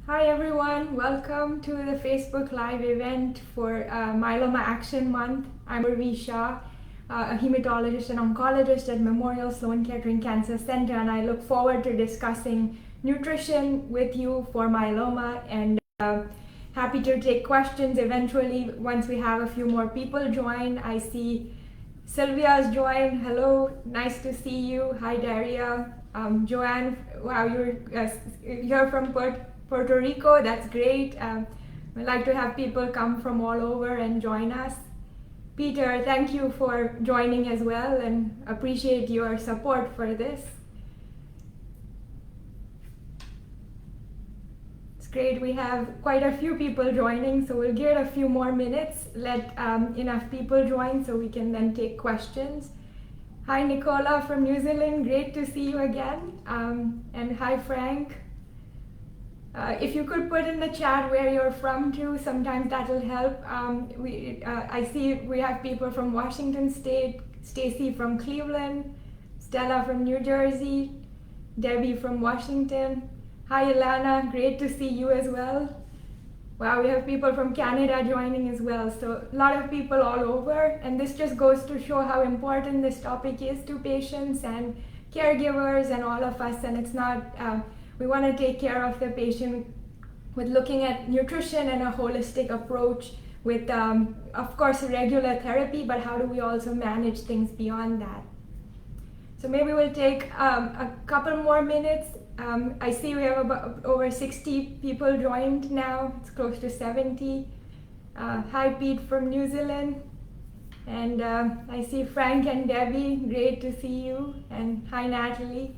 Hi everyone, welcome to the Facebook Live event for Myeloma Action Month. I'm Urvi Shah, a hematologist and oncologist at Memorial Sloan Kettering Cancer Center, and I look forward to discussing nutrition with you for myeloma, and happy to take questions eventually once we have a few more people join. I see Sylvia's joined. Hello, nice to see you. Hi Daria. Joanne, wow, you're here from Puerto Rico, that's great. We like to have people come from all over and join us. Peter, thank you for joining as well and appreciate your support for this. It's great, we have quite a few people joining, so we'll give it a few more minutes, let enough people join so we can then take questions. Hi Nicola from New Zealand, great to see you again. And hi Frank. If you could put in the chat where you're from too, sometimes that'll help. I see we have people from Washington State, Stacy from Cleveland, Stella from New Jersey, Debbie from Washington. Hi Ilana, great to see you as well. Wow, we have people from Canada joining as well. So a lot of people all over, and this just goes to show how important this topic is to patients and caregivers and all of us. And it's not, we want to take care of the patient with looking at nutrition and a holistic approach with, of course, regular therapy, but how do we also manage things beyond that? So maybe we'll take a couple more minutes. I see we have about over 60 people joined now. It's close to 70. Hi Pete from New Zealand. And I see Frank and Debbie, great to see you. And hi Natalie.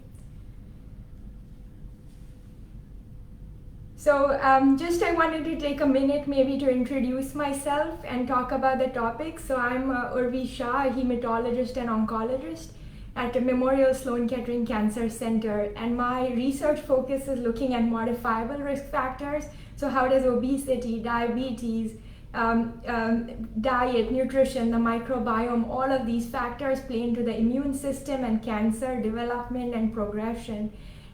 So just I wanted to take a minute maybe to introduce myself and talk about the topic. So I'm Urvi Shah, a hematologist and oncologist at the Memorial Sloan Kettering Cancer Center, and my research focus is looking at modifiable risk factors. So how does obesity, diabetes, diet, nutrition, the microbiome, all of these factors play into the immune system and cancer development and progression?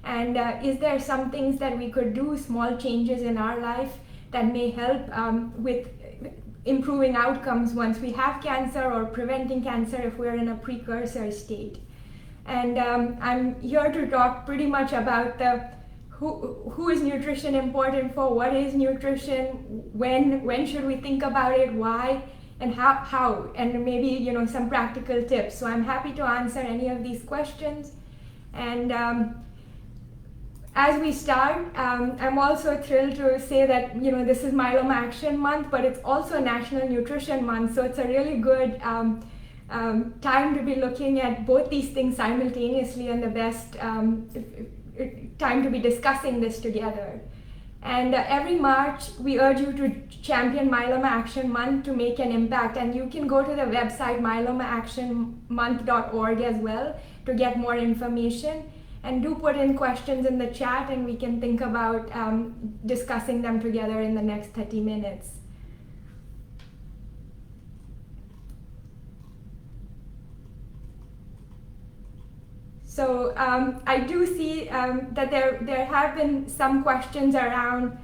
And is there some things that we could do, small changes in our life that may help with improving outcomes once we have cancer, or preventing cancer if we're in a precursor state? And I'm here to talk pretty much about the who is nutrition important for, what is nutrition, when should we think about it, why, and how, and maybe some practical tips. So I'm happy to answer any of these questions. And as we start, I'm also thrilled to say that this is Myeloma Action Month, but it's also National Nutrition Month, so it's a really good time to be looking at both these things simultaneously, and the best time to be discussing this together. And every March, we urge you to champion Myeloma Action Month to make an impact. And you can go to the website myelomaactionmonth.org as well to get more information. And do put in questions in the chat, and we can think about discussing them together in the next 30 minutes. So I do see that there have been some questions around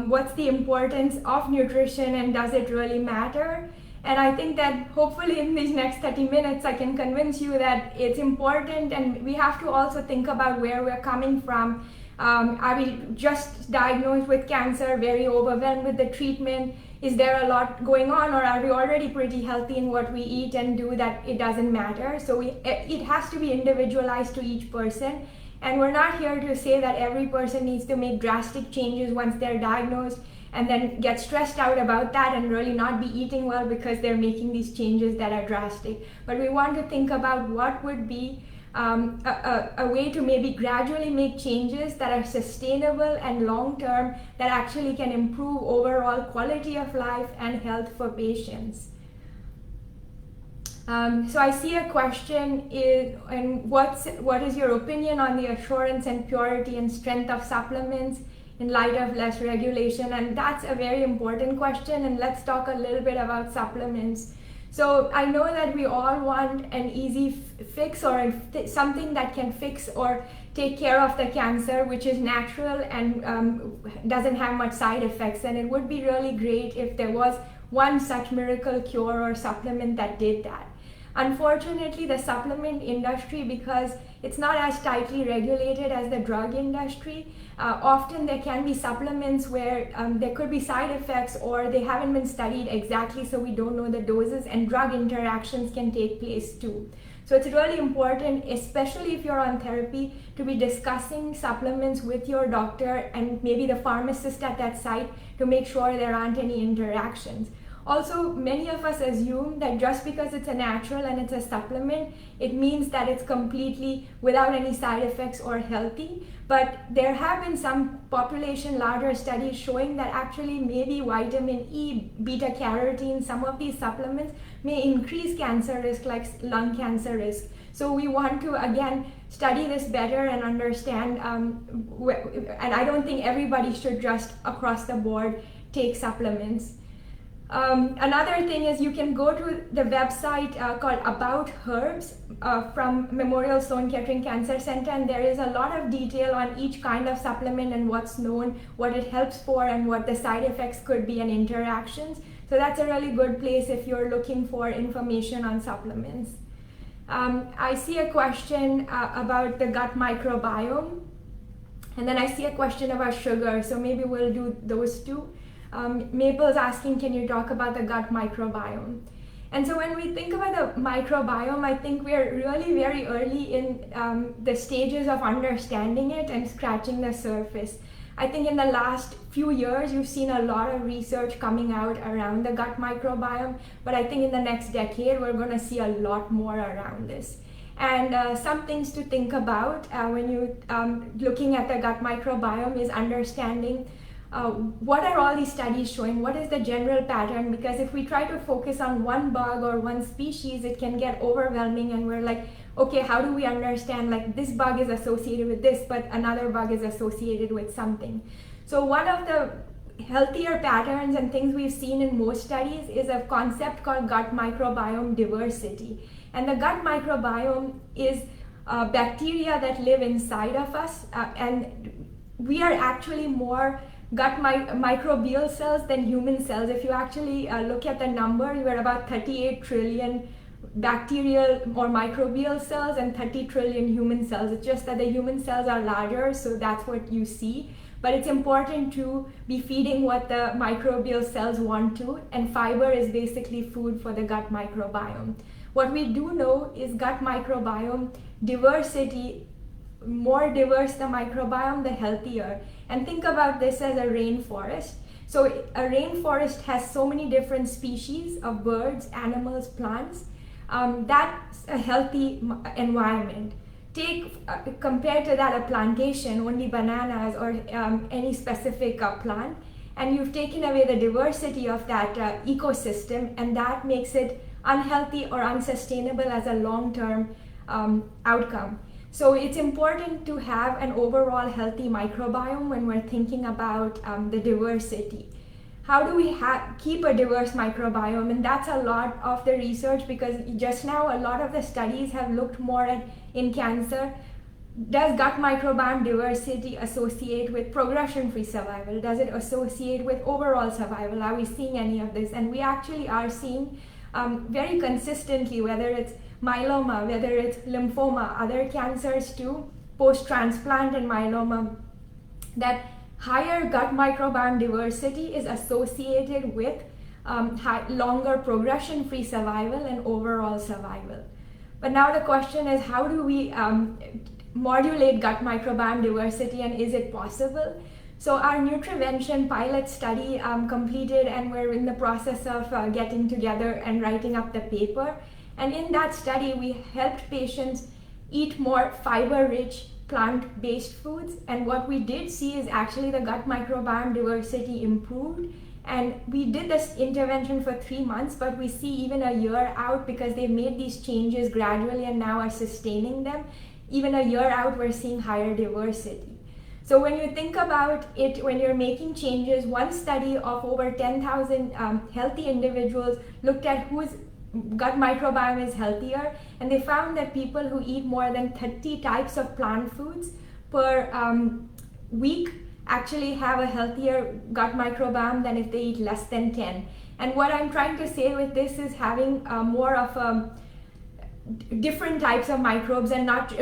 what's the importance of nutrition and does it really matter? And I think that hopefully in these next 30 minutes I can convince you that it's important, and we have to also think about where we're coming from. Are we just diagnosed with cancer, very overwhelmed with the treatment? Is there a lot going on, or are we already pretty healthy in what we eat and do that it doesn't matter? So it has to be individualized to each person. And we're not here to say that every person needs to make drastic changes once they're diagnosed and then get stressed out about that and really not be eating well because they're making these changes that are drastic. But we want to think about what would be a way to maybe gradually make changes that are sustainable and long-term, that actually can improve overall quality of life and health for patients. So I see a question and what is your opinion on the assurance and purity and strength of supplements in light of less regulation? And that's a very important question, and let's talk a little bit about supplements. So I know that we all want an easy fix or something that can fix or take care of the cancer, which is natural and doesn't have much side effects. And it would be really great if there was one such miracle cure or supplement that did that. Unfortunately, the supplement industry, because it's not as tightly regulated as the drug industry, often there can be supplements where there could be side effects or they haven't been studied exactly, so we don't know the doses, and drug interactions can take place too. So it's really important, especially if you're on therapy, to be discussing supplements with your doctor and maybe the pharmacist at that site to make sure there aren't any interactions. Also, many of us assume that just because it's a natural and it's a supplement, it means that it's completely without any side effects or healthy. But there have been some population larger studies showing that actually maybe vitamin E, beta carotene, some of these supplements may increase cancer risk, like lung cancer risk. So we want to again study this better and understand, and I don't think everybody should just across the board take supplements. Another thing is you can go to the website called About Herbs from Memorial Sloan Kettering Cancer Center, and there is a lot of detail on each kind of supplement and what's known, what it helps for, and what the side effects could be and interactions. So that's a really good place if you're looking for information on supplements. I see a question about the gut microbiome, and then I see a question about sugar, so maybe we'll do those two. Maple's asking, can you talk about the gut microbiome? And so when we think about the microbiome, I think we're really very early in the stages of understanding it and scratching the surface. I think in the last few years, you've seen a lot of research coming out around the gut microbiome, but I think in the next decade, we're going to see a lot more around this. And some things to think about when you're looking at the gut microbiome is understanding what are all these studies showing? What is the general pattern? Because if we try to focus on one bug or one species, it can get overwhelming, and we're like, okay, how do we understand, like, this bug is associated with this, but another bug is associated with something. So one of the healthier patterns and things we've seen in most studies is a concept called gut microbiome diversity. And the gut microbiome is bacteria that live inside of us, and we are actually more gut microbial cells than human cells. If you actually look at the numbers, we're about 38 trillion bacterial or microbial cells and 30 trillion human cells. It's just that the human cells are larger, so that's what you see. But it's important to be feeding what the microbial cells want to, and fiber is basically food for the gut microbiome. What we do know is gut microbiome diversity, more diverse the microbiome, the healthier. And think about this as a rainforest. So a rainforest has so many different species of birds, animals, plants. That's a healthy environment. Take, compared to that, a plantation, only bananas or any specific plant, and you've taken away the diversity of that ecosystem, and that makes it unhealthy or unsustainable as a long-term outcome. So it's important to have an overall healthy microbiome when we're thinking about the diversity. How do we keep a diverse microbiome? And that's a lot of the research, because just now a lot of the studies have looked more at in cancer. Does gut microbiome diversity associate with progression-free survival? Does it associate with overall survival? Are we seeing any of this? And we actually are seeing very consistently, whether it's myeloma, whether it's lymphoma, other cancers too, post-transplant and myeloma, that higher gut microbiome diversity is associated with longer progression-free survival and overall survival. But now the question is, how do we modulate gut microbiome diversity, and is it possible? So our Nutrivention pilot study completed, and we're in the process of getting together and writing up the paper. And in that study, we helped patients eat more fiber-rich plant-based foods. And what we did see is actually the gut microbiome diversity improved. And we did this intervention for 3 months, but we see even a year out, because they made these changes gradually and now are sustaining them. Even a year out, we're seeing higher diversity. So when you think about it, when you're making changes, one study of over 10,000 healthy individuals looked at who's gut microbiome is healthier, and they found that people who eat more than 30 types of plant foods per week actually have a healthier gut microbiome than if they eat less than 10. And what I'm trying to say with this is having more of a different types of microbes and not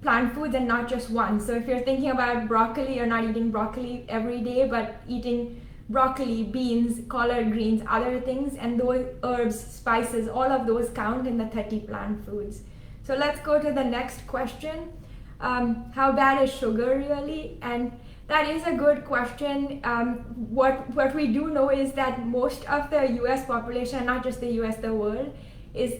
plant foods and not just one. So if you're thinking about broccoli, you're not eating broccoli every day, but eating broccoli, beans, collard greens, other things, and those herbs, spices, all of those count in the 30 plant foods. So let's go to the next question. How bad is sugar really? And that is a good question. What we do know is that most of the US population, not just the US, the world, is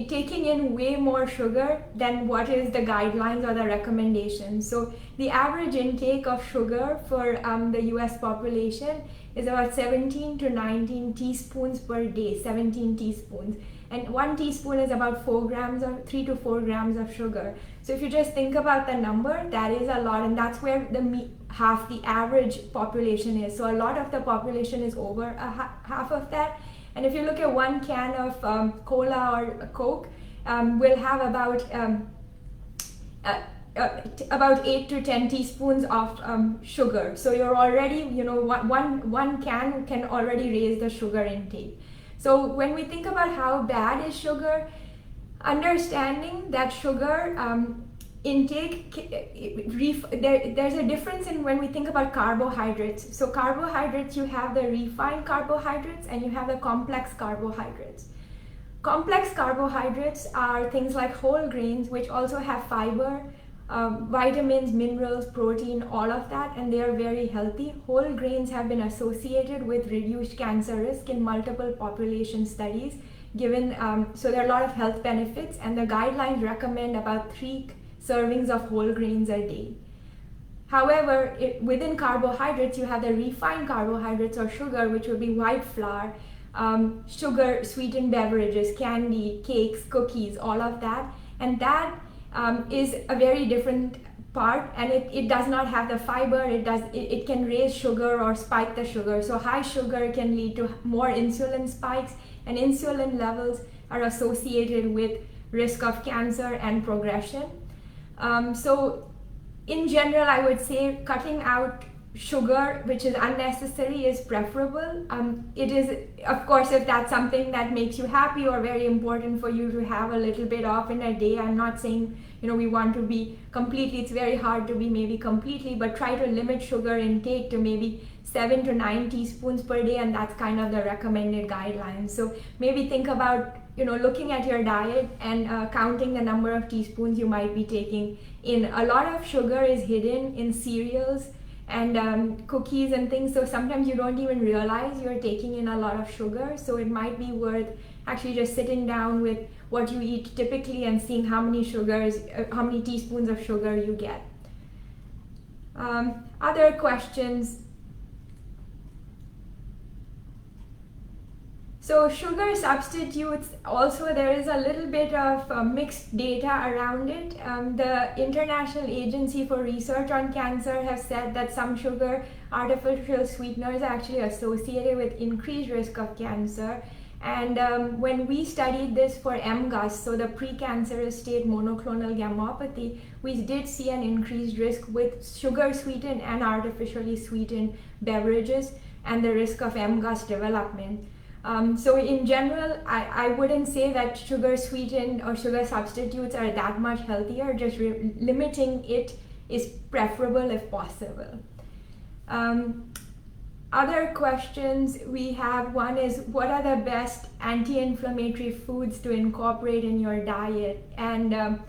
taking in way more sugar than what is the guidelines or the recommendations. So the average intake of sugar for the US population is about 17 to 19 teaspoons per day, 17 teaspoons. And 1 teaspoon is about 4 grams or 3 to 4 grams of sugar. So if you just think about the number, that is a lot, and that's where half the average population is. So a lot of the population is over half of that. And if you look at 1 can of cola or Coke, will have about 8 to 10 teaspoons of sugar. So you're already, one can already raise the sugar intake. So when we think about how bad is sugar, understanding that sugar intake, there's a difference in when we think about carbohydrates. So carbohydrates, you have the refined carbohydrates and you have the complex carbohydrates. Complex carbohydrates are things like whole grains, which also have fiber, vitamins, minerals, protein, all of that, and they are very healthy. Whole grains have been associated with reduced cancer risk in multiple population studies, given so there are a lot of health benefits, and the guidelines recommend about 3 servings of whole grains a day. However, within carbohydrates, you have the refined carbohydrates or sugar, which would be white flour, sugar sweetened beverages, candy, cakes, cookies, all of that, and that is a very different part, and it does not have the fiber. It can raise sugar or spike the sugar. So high sugar can lead to more insulin spikes, and insulin levels are associated with risk of cancer and progression. So in general, I would say cutting out sugar, which is unnecessary, is preferable. It is, of course, if that's something that makes you happy or very important for you to have a little bit of in a day. I'm not saying we want to be completely, it's very hard to be maybe completely, but try to limit sugar intake to maybe 7 to 9 teaspoons per day, and that's kind of the recommended guidelines. So maybe think about looking at your diet and counting the number of teaspoons you might be taking in. A lot of sugar is hidden in cereals and cookies and things, so sometimes you don't even realize you're taking in a lot of sugar. So it might be worth actually just sitting down with what you eat typically and seeing how many teaspoons of sugar you get. Other questions? So sugar substitutes, also there is a little bit of mixed data around it. The International Agency for Research on Cancer has said that some sugar artificial sweeteners are actually associated with increased risk of cancer. And when we studied this for MGUS, so the precancerous state monoclonal gammopathy, we did see an increased risk with sugar sweetened and artificially sweetened beverages and the risk of MGUS development. So in general, I wouldn't say that sugar sweetened or sugar substitutes are that much healthier. Just limiting it is preferable if possible. Other questions we have, one is, what are the best anti-inflammatory foods to incorporate in your diet? And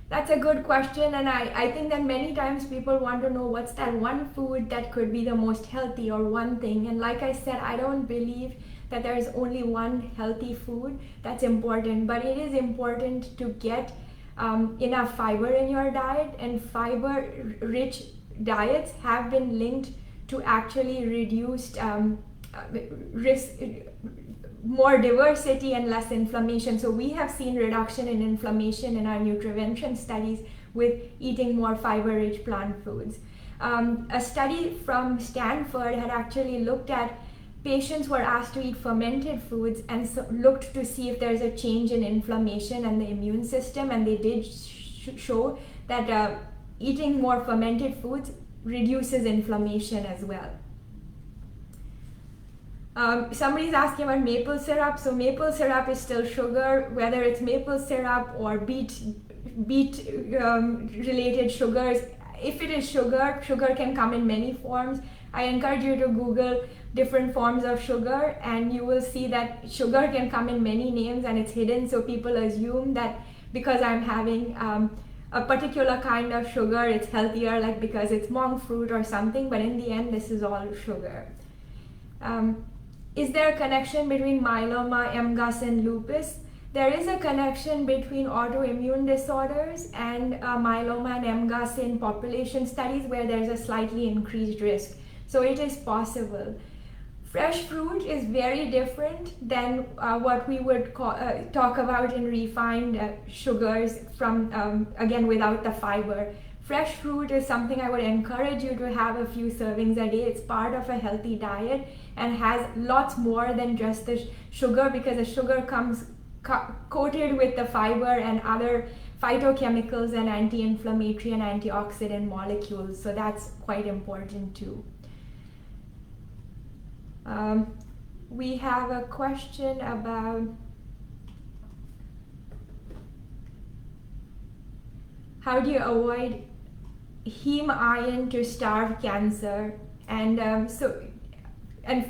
that's a good question, and I think that many times people want to know what's that one food that could be the most healthy or one thing. And like I said, I don't believe that there is only one healthy food that's important, but it is important to get enough fiber in your diet, and fiber-rich diets have been linked to actually reduced risk, more diversity and less inflammation. So we have seen reduction in inflammation in our nutrivention studies with eating more fiber-rich plant foods. A study from Stanford had actually looked at patients were asked to eat fermented foods and looked to see if there's a change in inflammation and the immune system, and they did show that eating more fermented foods reduces inflammation as well. Somebody's asking about maple syrup. So maple syrup is still sugar, whether it's maple syrup or beet related sugars. If it is sugar, sugar can come in many forms. I encourage you to Google different forms of sugar, and you will see that sugar can come in many names and it's hidden, so people assume that because I'm having a particular kind of sugar, it's healthier, like because it's monk fruit or something, but in the end, this is all sugar. Is there a connection between myeloma, MGUS, and lupus? There is a connection between autoimmune disorders and myeloma and MGUS in population studies where there's a slightly increased risk. So it is possible. Fresh fruit is very different than what we would talk about in refined sugars from, again, without the fiber. Fresh fruit is something I would encourage you to have a few servings a day. It's part of a healthy diet and has lots more than just the sugar, because the sugar comes coated with the fiber and other phytochemicals and anti-inflammatory and antioxidant molecules. So that's quite important too. We have a question about how do you avoid heme iron to starve cancer, and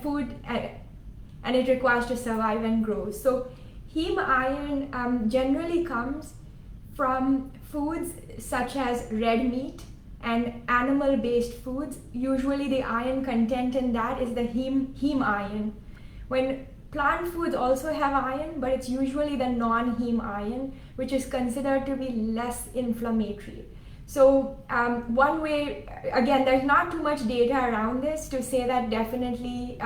food and it requires to survive and grow. So heme iron generally comes from foods such as red meat and animal-based foods. Usually the iron content in that is the heme iron. When plant foods also have iron, but it's usually the non-heme iron, which is considered to be less inflammatory. So one way, again, there's not too much data around this to say that definitely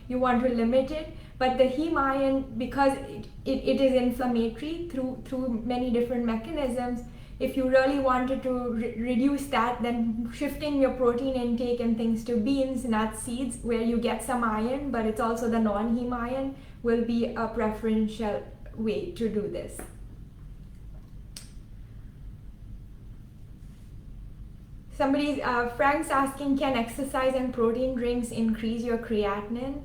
you want to limit it, but the heme iron, because it is inflammatory through many different mechanisms, if you really wanted to reduce that, then shifting your protein intake and things to beans, nuts, seeds, where you get some iron, but it's also the non-heme iron, will be a preferential way to do this. Frank's asking, can exercise and protein drinks increase your creatinine?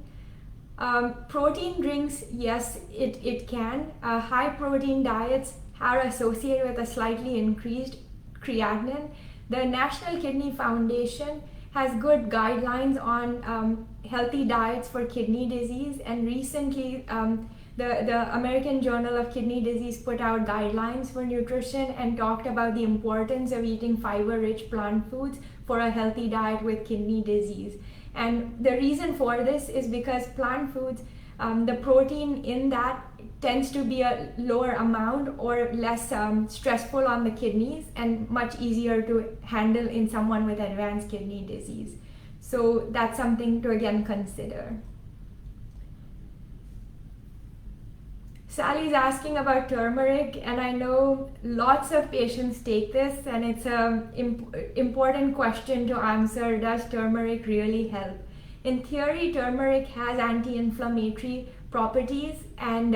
Protein drinks, yes, it can. High protein diets are associated with a slightly increased creatinine. The National Kidney Foundation has good guidelines on healthy diets for kidney disease, and recently the American Journal of Kidney Disease put out guidelines for nutrition and talked about the importance of eating fiber-rich plant foods for a healthy diet with kidney disease. And the reason for this is because plant foods, the protein in that tends to be a lower amount or less stressful on the kidneys and much easier to handle in someone with advanced kidney disease. So that's something to again consider. Sally's asking about turmeric, and I know lots of patients take this, and it's an important question to answer. Does turmeric really help? In theory, turmeric has anti-inflammatory properties, and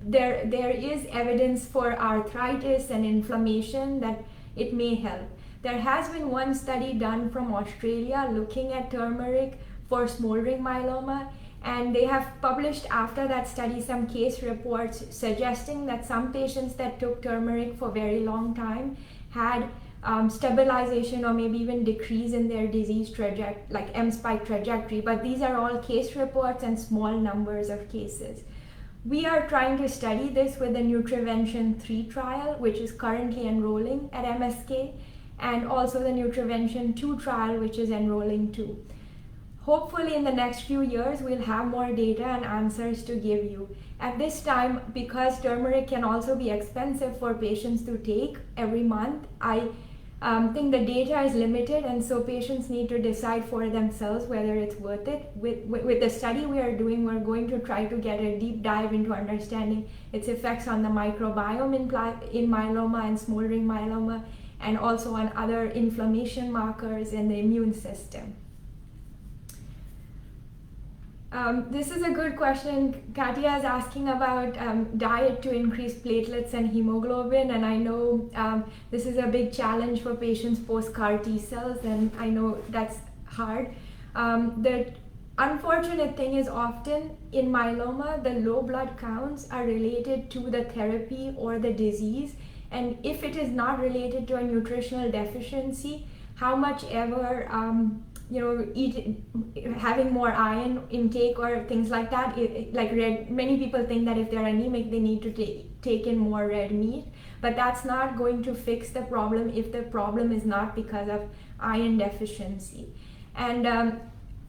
there is evidence for arthritis and inflammation that it may help. There has been one study done from Australia looking at turmeric for smoldering myeloma, and they have published after that study some case reports suggesting that some patients that took turmeric for a very long time had stabilization or maybe even decrease in their disease trajectory, like M-spike trajectory, but these are all case reports and small numbers of cases. We are trying to study this with the Nutrivention 3 trial, which is currently enrolling at MSK, and also the Nutrivention 2 trial, which is enrolling too. Hopefully in the next few years, we'll have more data and answers to give you. At this time, because turmeric can also be expensive for patients to take every month, I think the data is limited, and so patients need to decide for themselves whether it's worth it. With the study we are doing, we're going to try to get a deep dive into understanding its effects on the microbiome in myeloma and smoldering myeloma, and also on other inflammation markers in the immune system. This is a good question. Katya is asking about diet to increase platelets and hemoglobin, and I know this is a big challenge for patients post-CAR T cells, and I know that's hard. The unfortunate thing is often in myeloma, the low blood counts are related to the therapy or the disease, and if it is not related to a nutritional deficiency, how much ever having more iron intake or things like that, many people think that if they're anemic they need to take in more red meat, but that's not going to fix the problem if the problem is not because of iron deficiency. And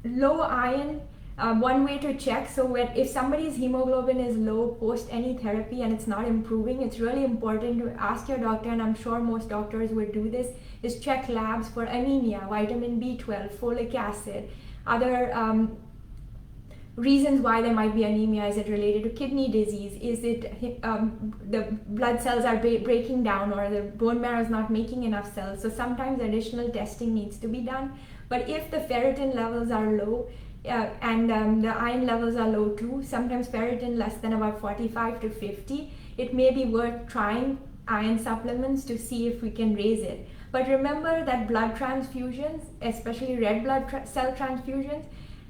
low iron, one way to check, so if somebody's hemoglobin is low post any therapy and it's not improving, it's really important to ask your doctor, and I'm sure most doctors would do this, is check labs for anemia, vitamin B12, folic acid, other reasons why there might be anemia. Is it related to kidney disease? Is it the blood cells are breaking down, or the bone marrow is not making enough cells? So sometimes additional testing needs to be done. But if the ferritin levels are low, and the iron levels are low too, sometimes ferritin less than about 45 to 50, it may be worth trying iron supplements to see if we can raise it. But remember that blood transfusions, especially red blood cell transfusions,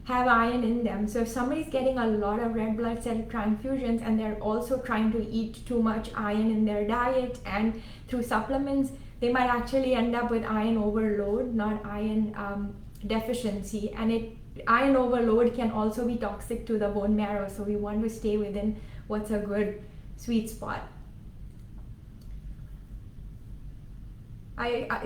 have iron in them. So if somebody's getting a lot of red blood cell transfusions and they're also trying to eat too much iron in their diet and through supplements, they might actually end up with iron overload, not iron deficiency. And iron overload can also be toxic to the bone marrow, so we want to stay within what's a good sweet spot.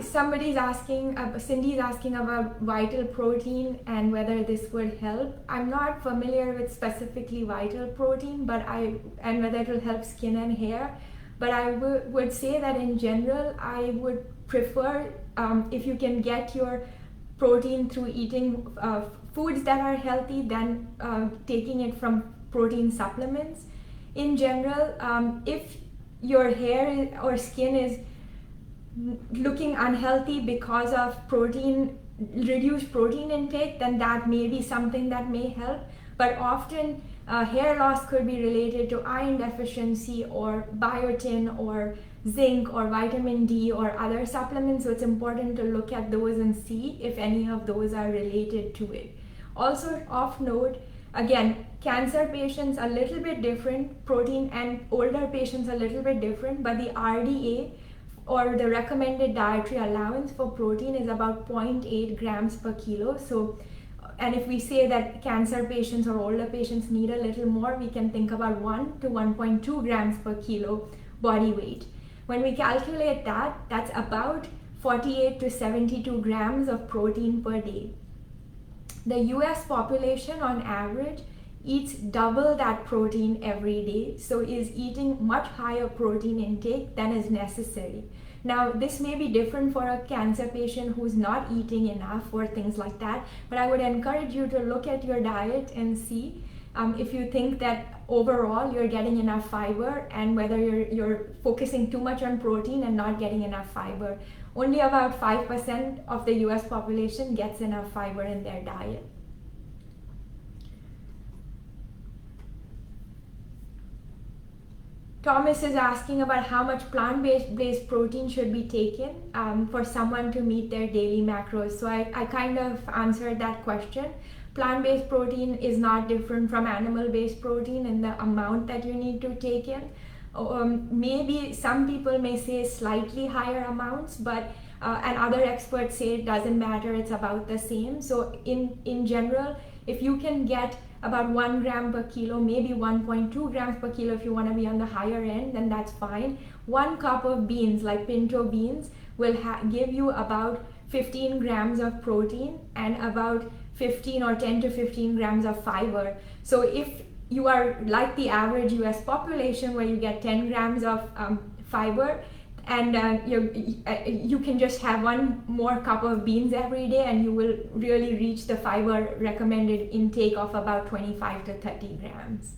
Somebody's asking, Cindy's asking about vital protein and whether this would help. I'm not familiar with specifically vital protein, and whether it will help skin and hair, but I would say that in general, I would prefer if you can get your protein through eating foods that are healthy than taking it from protein supplements. In general, if your hair or skin is looking unhealthy because of reduced protein intake, then that may be something that may help. But often hair loss could be related to iron deficiency or biotin or zinc or vitamin D or other supplements, so it's important to look at those and see if any of those are related to it. Also, off note, again, cancer patients a little bit different, protein, and older patients a little bit different, but the RDA or the recommended dietary allowance for protein is about 0.8 grams per kilo. So, and if we say that cancer patients or older patients need a little more, we can think about 1 to 1.2 grams per kilo body weight. When we calculate that, that's about 48 to 72 grams of protein per day. The US population on average eats double that protein every day, so is eating much higher protein intake than is necessary. Now, this may be different for a cancer patient who's not eating enough or things like that, but I would encourage you to look at your diet and see if you think that overall you're getting enough fiber, and whether you're focusing too much on protein and not getting enough fiber. Only about 5% of the US population gets enough fiber in their diet. Thomas is asking about how much plant-based protein should be taken for someone to meet their daily macros. So I kind of answered that question. Plant-based protein is not different from animal-based protein in the amount that you need to take in. Maybe some people may say slightly higher amounts, but and other experts say it doesn't matter, it's about the same. So in general, if you can get about 1 gram per kilo, maybe 1.2 grams per kilo if you want to be on the higher end, then that's fine. 1 cup of beans, like pinto beans, will give you about 15 grams of protein and about 15 or 10 to 15 grams of fiber. So if you are like the average US population where you get 10 grams of fiber, and you can just have 1 more cup of beans every day, and you will really reach the fiber recommended intake of about 25 to 30 grams.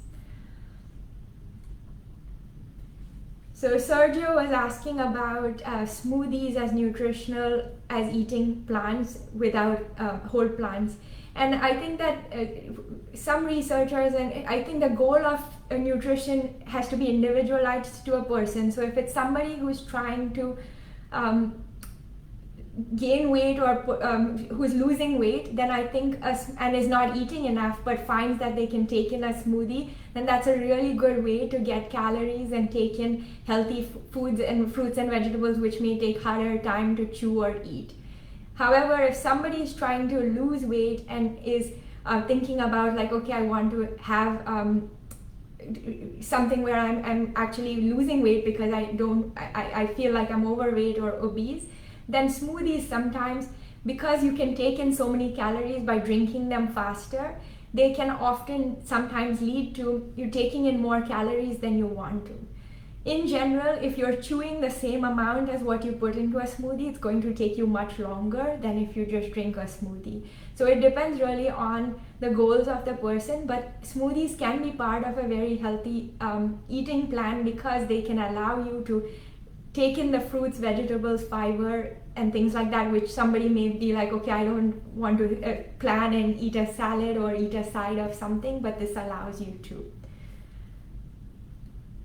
So Sergio was asking about smoothies as nutritional as eating plants without whole plants. And I think that some researchers, and I think the goal of nutrition has to be individualized to a person. So if it's somebody who's trying to gain weight or who's losing weight, then I think and is not eating enough but finds that they can take in a smoothie, then that's a really good way to get calories and take in healthy foods and fruits and vegetables, which may take harder time to chew or eat. However, if somebody is trying to lose weight and is thinking about like, okay, I want to have something where I'm actually losing weight because I feel like I'm overweight or obese, then smoothies sometimes, because you can take in so many calories by drinking them faster, they can often sometimes lead to you taking in more calories than you want to. In general, if you're chewing the same amount as what you put into a smoothie, it's going to take you much longer than if you just drink a smoothie. So it depends really on the goals of the person, but smoothies can be part of a very healthy eating plan because they can allow you to take in the fruits, vegetables, fiber, and things like that, which somebody may be like, okay, I don't want to plan and eat a salad or eat a side of something, but this allows you to.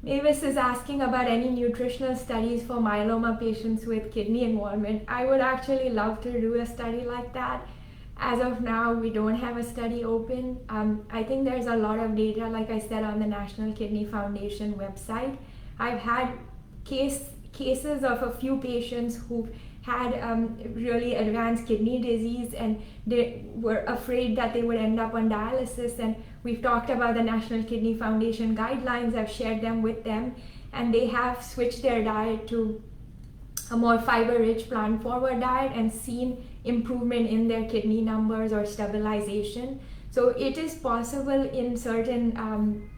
Mavis is asking about any nutritional studies for myeloma patients with kidney involvement. I would actually love to do a study like that. As of now, we don't have a study open. I think there's a lot of data, like I said, on the National Kidney Foundation website. I've had cases of a few patients who've had really advanced kidney disease, and they were afraid that they would end up on dialysis, and we've talked about the National Kidney Foundation guidelines. I've shared them with them, and they have switched their diet to a more fiber-rich, plant-forward diet and seen improvement in their kidney numbers or stabilization. So it is possible in certain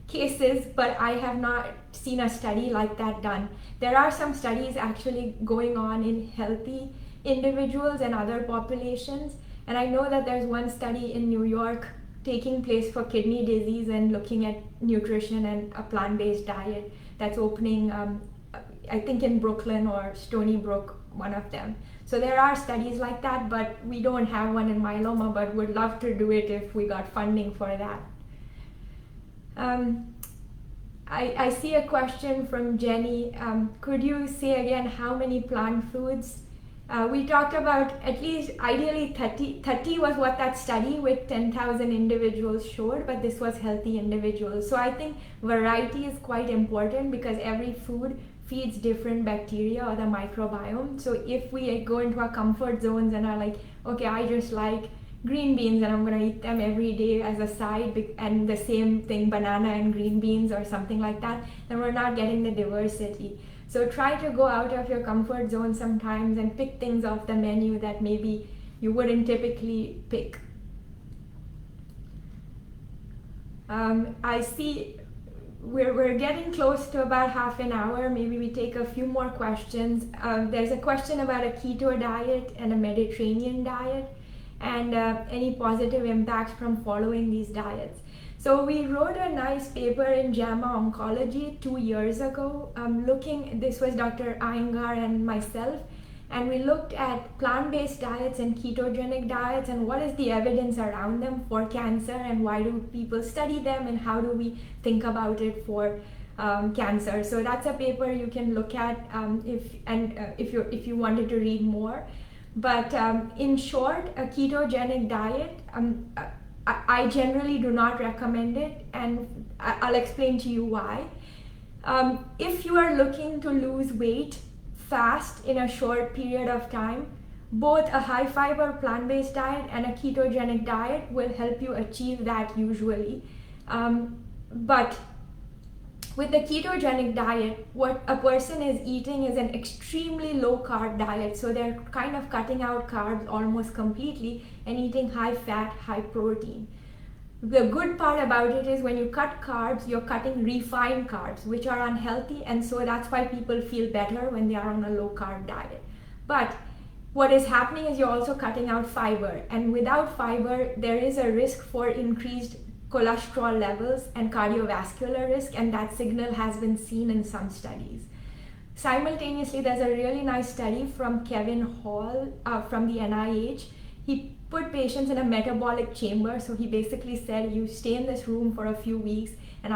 cases, but I have not seen a study like that done. There are some studies actually going on in healthy individuals and other populations, and I know that there's one study in New York taking place for kidney disease and looking at nutrition and a plant-based diet that's opening, I think in Brooklyn or Stony Brook, one of them. So there are studies like that, but we don't have one in myeloma, but would love to do it if we got funding for that. I see a question from Jenny. Could you say again how many plant foods? We talked about at least ideally 30. 30 was what that study with 10,000 individuals showed, but this was healthy individuals. So I think variety is quite important because every food feeds different bacteria or the microbiome. So if we go into our comfort zones and are like, okay, I just like green beans and I'm going to eat them every day as a side, and the same thing, banana and green beans or something like that, then we're not getting the diversity. So try to go out of your comfort zone sometimes and pick things off the menu that maybe you wouldn't typically pick. I see we're getting close to about half an hour. Maybe we take a few more questions. There's a question about a keto diet and a Mediterranean diet, and any positive impacts from following these diets. So we wrote a nice paper in JAMA Oncology 2 years ago, this was Dr. Iyengar and myself, and we looked at plant-based diets and ketogenic diets and what is the evidence around them for cancer and why do people study them and how do we think about it for cancer. So that's a paper you can look at if you wanted to read more. But in short, a ketogenic diet, I generally do not recommend it, and I'll explain to you why. If you are looking to lose weight fast in a short period of time, both a high fiber plant-based diet and a ketogenic diet will help you achieve that usually. But with the ketogenic diet, what a person is eating is an extremely low carb diet. So they're kind of cutting out carbs almost completely and eating high fat, high protein. The good part about it is when you cut carbs, you're cutting refined carbs, which are unhealthy, and so that's why people feel better when they are on a low carb diet. But what is happening is you're also cutting out fiber, and without fiber, there is a risk for increased cholesterol levels and cardiovascular risk, and that signal has been seen in some studies. Simultaneously, there's a really nice study from Kevin Hall from the NIH. he put patients in a metabolic chamber. So he basically said, you stay in this room for a few weeks and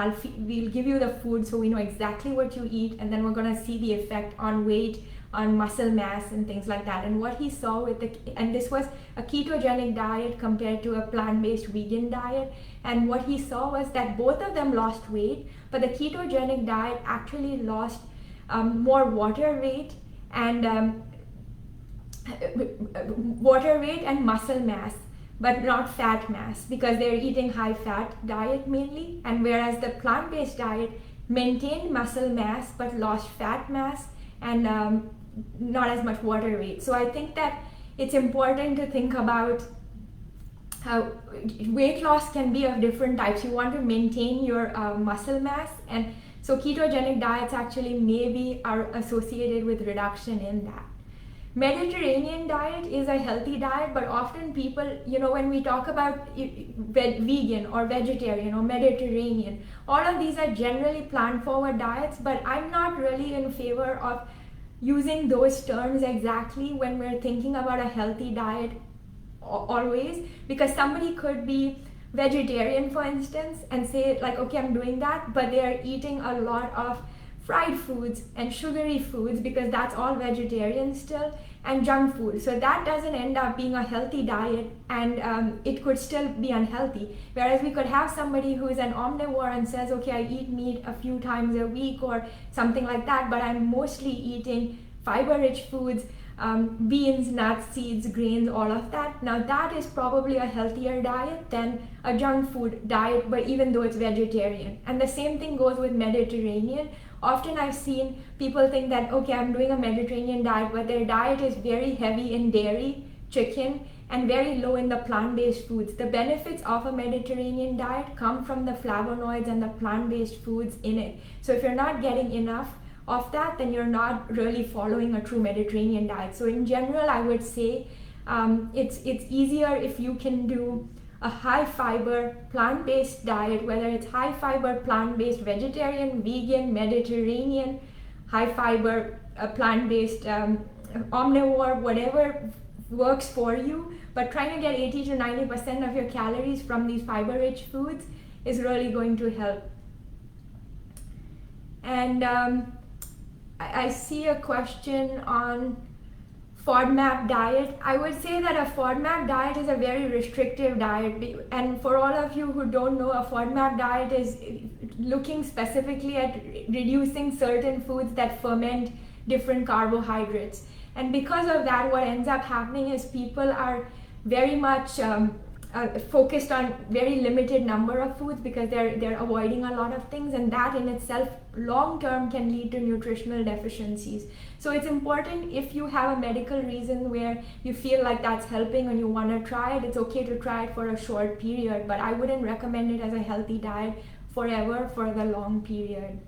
we'll give you the food so we know exactly what you eat, and then we're going to see the effect on weight, on muscle mass and things like that. And what he saw and this was a ketogenic diet compared to a plant-based vegan diet, and what he saw was that both of them lost weight, but the ketogenic diet actually lost more water weight and muscle mass, but not fat mass, because they're eating high fat diet mainly, and whereas the plant-based diet maintained muscle mass but lost fat mass and not as much water weight. So I think that it's important to think about how weight loss can be of different types. You want to maintain your muscle mass, and so ketogenic diets actually maybe are associated with reduction in that. Mediterranean diet is a healthy diet, but often people, when we talk about vegan or vegetarian or Mediterranean, all of these are generally plant-forward diets, but I'm not really in favor of using those terms exactly when we're thinking about a healthy diet always, because somebody could be vegetarian, for instance, and say like, okay, I'm doing that, but they are eating a lot of fried foods and sugary foods, because that's all vegetarian still, and junk food. So that doesn't end up being a healthy diet, and it could still be unhealthy. Whereas we could have somebody who is an omnivore and says, okay, I eat meat a few times a week or something like that, but I'm mostly eating fiber-rich foods, beans, nuts, seeds, grains, all of that. Now that is probably a healthier diet than a junk food diet, but even though it's vegetarian. And the same thing goes with Mediterranean. Often I've seen people think that, okay, I'm doing a Mediterranean diet, but their diet is very heavy in dairy, chicken, and very low in the plant-based foods. The benefits of a Mediterranean diet come from the flavonoids and the plant-based foods in it. So if you're not getting enough of that, then you're not really following a true Mediterranean diet. So in general, I would say it's easier if you can do a high fiber plant-based diet, whether it's high fiber plant-based vegetarian, vegan, Mediterranean, high fiber plant-based omnivore, whatever works for you. But trying to get 80 to 90% of your calories from these fiber-rich foods is really going to help. And I see a question on FODMAP diet. I would say that a FODMAP diet is a very restrictive diet, and for all of you who don't know, a FODMAP diet is looking specifically at reducing certain foods that ferment different carbohydrates. And because of that, what ends up happening is people are very much focused on very limited number of foods because they're avoiding a lot of things, and that in itself long term can lead to nutritional deficiencies. So it's important, if you have a medical reason where you feel like that's helping and you want to try it, it's okay to try it for a short period, but I wouldn't recommend it as a healthy diet forever for the long period.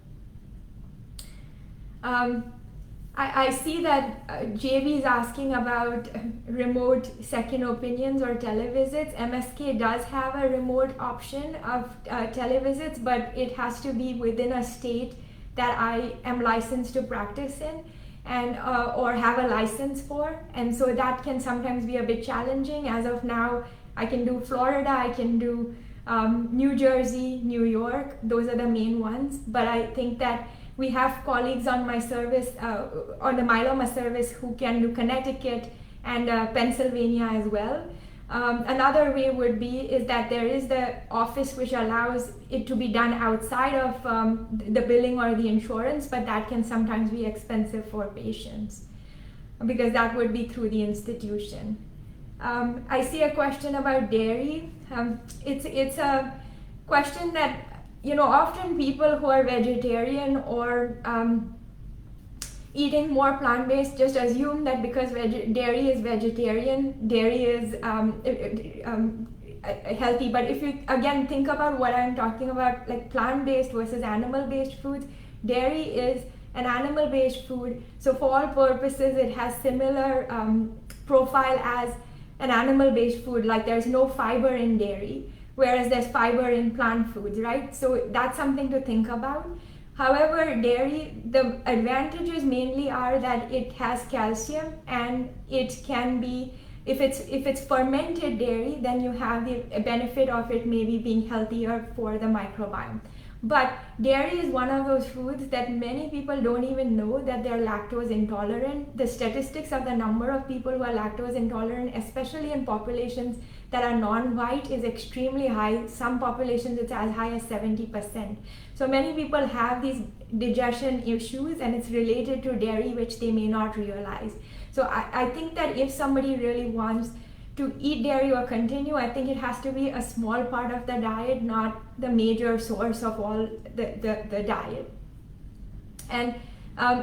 I see that JB is asking about remote second opinions or televisits. MSK does have a remote option of televisits, but it has to be within a state that I am licensed to practice in, and or have a license for, and so that can sometimes be a bit challenging. As of now, I can do Florida, I can do New Jersey, New York. Those are the main ones, but I think that we have colleagues on my service, on the myeloma service, who can do Connecticut and Pennsylvania as well. Another way would be is that there is the office which allows it to be done outside of the billing or the insurance, but that can sometimes be expensive for patients because that would be through the institution. I see a question about dairy. It's a question that, often people who are vegetarian or eating more plant-based just assume that because dairy is vegetarian, dairy is healthy. But if you again think about what I'm talking about, like plant-based versus animal-based foods, dairy is an animal-based food. So for all purposes, it has similar profile as an animal-based food. Like there's no fiber in dairy, whereas there's fiber in plant foods, right? So that's something to think about. However, dairy, the advantages mainly are that it has calcium and it can be if it's fermented dairy, then you have the benefit of it maybe being healthier for the microbiome. But dairy is one of those foods that many people don't even know that they're lactose intolerant. The statistics of the number of people who are lactose intolerant, especially in populations that are non-white, is extremely high. Some populations it's as high as 70%. So many people have these digestion issues, and it's related to dairy, which they may not realize. So I think that if somebody really wants to eat dairy or continue, I think it has to be a small part of the diet, not the major source of all the diet. And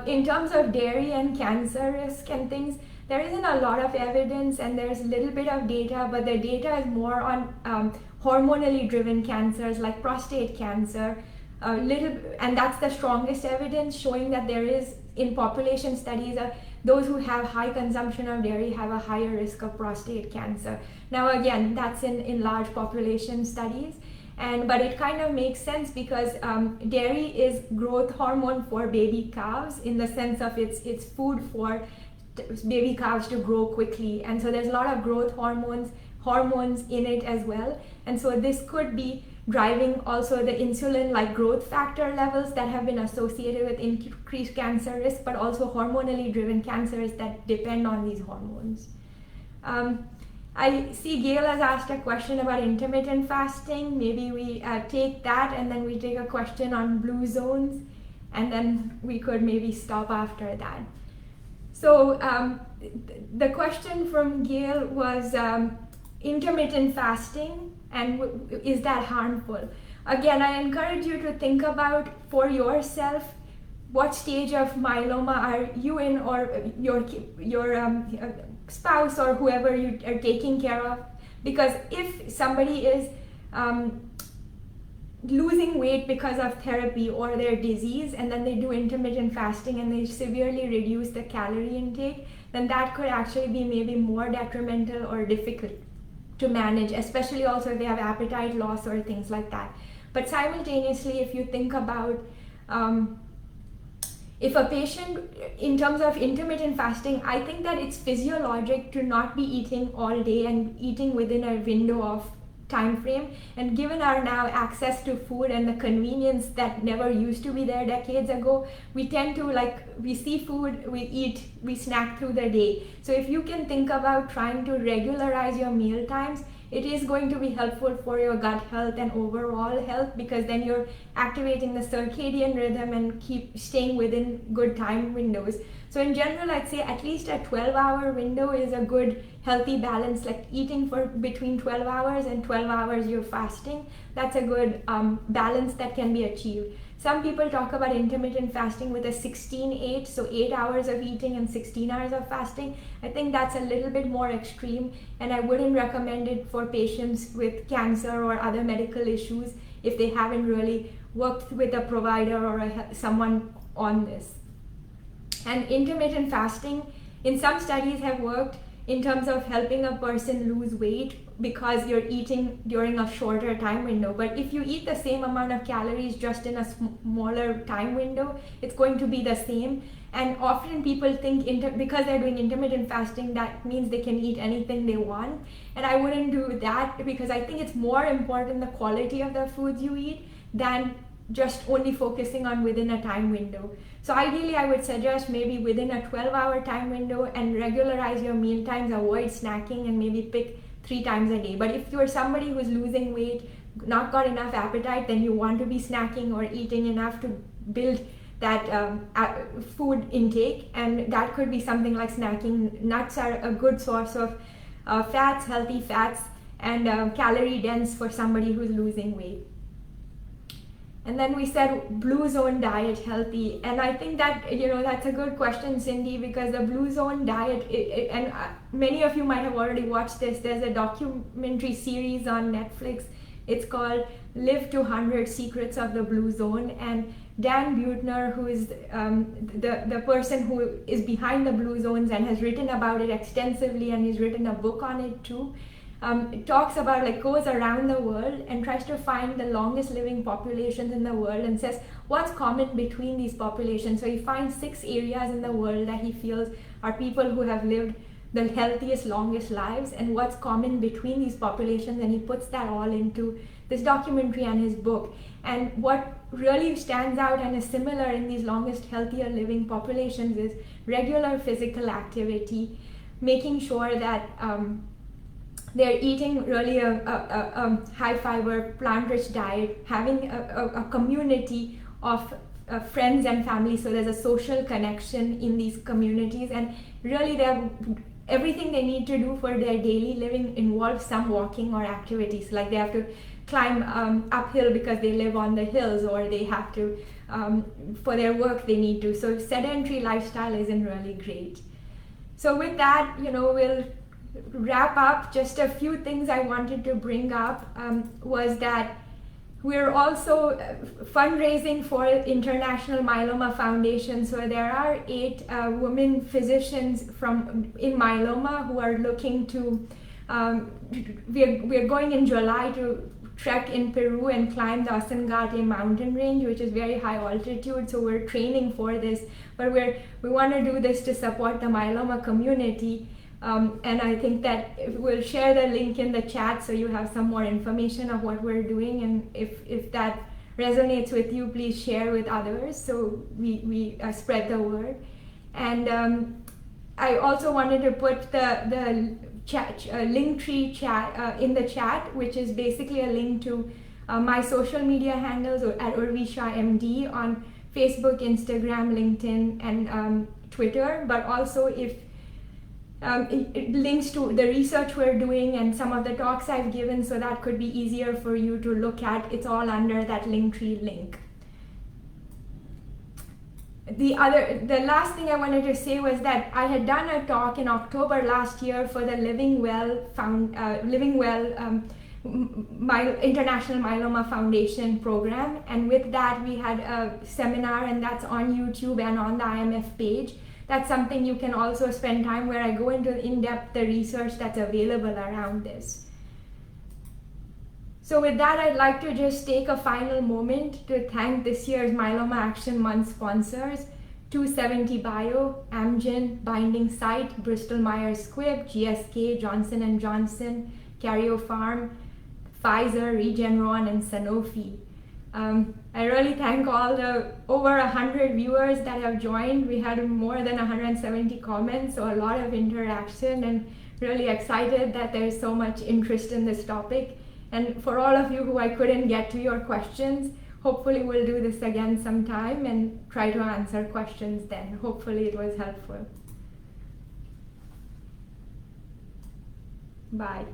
in terms of dairy and cancer risk and things, there isn't a lot of evidence, and there's a little bit of data, but the data is more on hormonally driven cancers like prostate cancer, and that's the strongest evidence showing that there is, in population studies, those who have high consumption of dairy have a higher risk of prostate cancer. Now again, that's in large population studies, but it kind of makes sense because dairy is growth hormone for baby calves, in the sense of it's food for baby calves to grow quickly, and so there's a lot of growth hormones in it as well, and so this could be driving also the insulin like growth factor levels that have been associated with increased cancer risk, but also hormonally driven cancers that depend on these hormones. I see Gail has asked a question about intermittent fasting. Maybe we take that, and then we take a question on blue zones, and then we could maybe stop after that. So the question from Gail was intermittent fasting, and is that harmful? Again, I encourage you to think about for yourself, what stage of myeloma are you in, or your spouse or whoever you are taking care of. Because if somebody is losing weight because of therapy or their disease, and then they do intermittent fasting and they severely reduce the calorie intake, then that could actually be maybe more detrimental or difficult to manage, especially also if they have appetite loss or things like that. But simultaneously, if you think about if a patient, in terms of intermittent fasting, I think that it's physiologic to not be eating all day and eating within a window of time frame. And given our now access to food and the convenience that never used to be there decades ago, we tend to, like, we see food, we eat, we snack through the day. So if you can think about trying to regularize your meal times, it is going to be helpful for your gut health and overall health, because then you're activating the circadian rhythm and keep staying within good time windows. So in general, I'd say at least a 12-hour window is a good healthy balance, like eating for between 12 hours and 12 hours you're fasting. That's a good balance that can be achieved. Some people talk about intermittent fasting with a 16-8, so 8 hours of eating and 16 hours of fasting. I think that's a little bit more extreme, and I wouldn't recommend it for patients with cancer or other medical issues if they haven't really worked with a provider or someone on this. And intermittent fasting, in some studies, have worked in terms of helping a person lose weight because you're eating during a shorter time window. But if you eat the same amount of calories just in a smaller time window, it's going to be the same. And often people think because they're doing intermittent fasting, that means they can eat anything they want. And I wouldn't do that, because I think it's more important the quality of the foods you eat than just only focusing on within a time window. So ideally, I would suggest maybe within a 12-hour time window and regularize your meal times, avoid snacking, and maybe pick 3 times a day. But if you're somebody who's losing weight, not got enough appetite, then you want to be snacking or eating enough to build that food intake, and that could be something like snacking. Nuts are a good source of fats, healthy fats, and calorie dense for somebody who's losing weight. And then we said blue zone diet healthy, and I think that that's a good question, Cindy, because the blue zone diet, and many of you might have already watched this. There's a documentary series on Netflix. It's called Live to 100 Secrets of the Blue Zone, and Dan Buettner, who is the person who is behind the blue zones and has written about it extensively, and he's written a book on it too. It talks about, goes around the world and tries to find the longest living populations in the world and says what's common between these populations. So he finds 6 areas in the world that he feels are people who have lived the healthiest, longest lives and what's common between these populations, and he puts that all into this documentary and his book. And what really stands out and is similar in these longest, healthier living populations is regular physical activity, making sure that they're eating really a high fiber, plant-rich diet, having a community of friends and family, so there's a social connection in these communities, and really everything they need to do for their daily living involves some walking or activities, like they have to climb uphill because they live on the hills, or they have to for their work they need to. So sedentary lifestyle isn't really great. So with that, we'll wrap up. Just a few things I wanted to bring up was that we're also fundraising for International Myeloma Foundation. So there are 8 women physicians in myeloma who are looking to, we're going in July to trek in Peru and climb the Asangate mountain range, which is very high altitude. So we're training for this, but we want to do this to support the myeloma community. And I think that we'll share the link in the chat so you have some more information of what we're doing. And if that resonates with you, please share with others so we spread the word. And I also wanted to put the Linktree chat in the chat, which is basically a link to my social media handles at Urvi Shah MD on Facebook, Instagram, LinkedIn, and Twitter. But also it links to the research we're doing and some of the talks I've given, so that could be easier for you to look at. It's all under that Linktree link. The last thing I wanted to say was that I had done a talk in October last year for the International Myeloma Foundation program, and with that we had a seminar, and that's on YouTube and on the IMF page. That's something you can also spend time where I go into in-depth the research that's available around this. So with that, I'd like to just take a final moment to thank this year's Myeloma Action Month sponsors: 2seventy Bio, Amgen, Binding Site, Bristol Myers Squibb, GSK, Johnson & Johnson, Karyopharm, Pfizer, Regeneron, and Sanofi. I really thank all the over 100 viewers that have joined. We had more than 170 comments, so a lot of interaction, and really excited that there's so much interest in this topic. And for all of you who I couldn't get to your questions, hopefully we'll do this again sometime and try to answer questions then. Hopefully it was helpful. Bye.